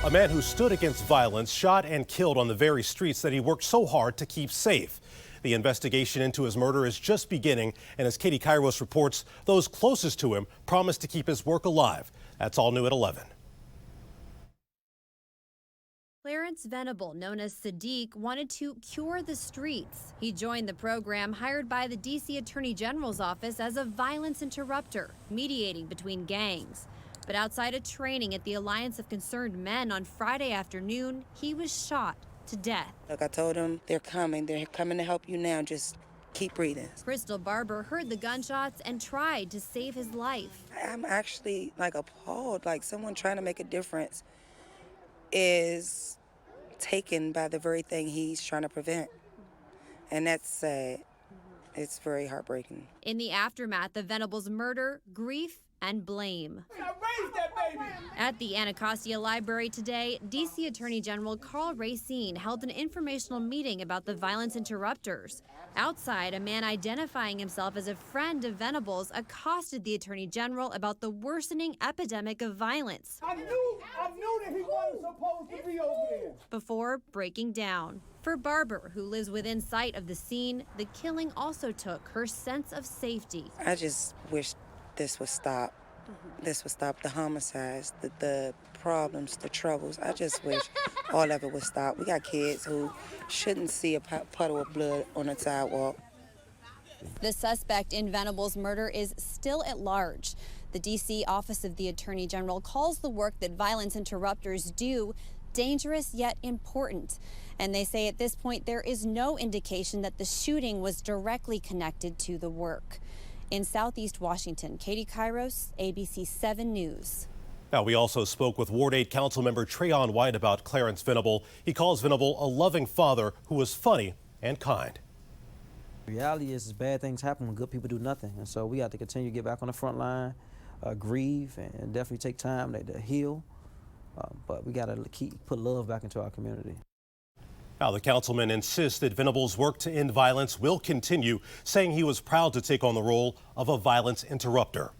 A man who stood against violence shot and killed on the very streets that he worked so hard to keep safe. The investigation into his murder is just beginning, and as Katie Kairos reports, those closest to him promised to keep his work alive. That's all new at 11. Clarence Venables, known as Sadiq, wanted to cure the streets. He joined the program hired by the D.C. Attorney General's office as a violence interrupter, mediating between gangs. But outside of training at the Alliance of Concerned Men on Friday afternoon, he was shot to death. Look, I told him, they're coming to help you now, just keep breathing. Crystal Barber heard the gunshots and tried to save his life. I'm actually appalled, someone trying to make a difference is taken by the very thing he's trying to prevent. And that's sad. It's very heartbreaking. In the aftermath of Venables' murder, grief and blame. At the Anacostia Library today, D.C. Attorney General Karl Racine held an informational meeting about the violence interrupters. Outside, a man identifying himself as a friend of Venables accosted the Attorney General about the worsening epidemic of violence. I knew that he wasn't supposed to be over there. Before breaking down. For Barber, who lives within sight of the scene, the killing also took her sense of safety. I just wish this would stop. This would stop the homicides, the problems, the troubles. I just wish all of it would stop. We got kids who shouldn't see a puddle of blood on the sidewalk. The suspect in Venables' murder is still at large. The D.C. Office of the Attorney General calls the work that violence interrupters do dangerous yet important. And they say at this point there is no indication that the shooting was directly connected to the work. In Southeast Washington, Katie Kairos, ABC 7 News. Now, we also spoke with Ward 8 Councilmember Trayon White about Clarence Venables. He calls Venables a loving father who was funny and kind. The reality is bad things happen when good people do nothing. And so we have to continue to get back on the front line, grieve, and definitely take time to heal. But we got to put love back into our community. Now, the councilman insists that Venables' work to end violence will continue, saying he was proud to take on the role of a violence interrupter.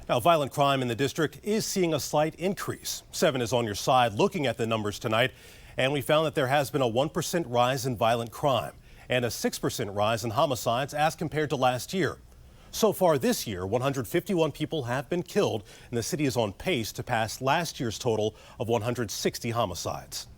Now, violent crime in the district is seeing a slight increase. 7 is on your side looking at the numbers tonight, and we found that there has been a 1% rise in violent crime and a 6% rise in homicides as compared to last year. So far this year, 151 people have been killed, and the city is on pace to pass last year's total of 160 homicides.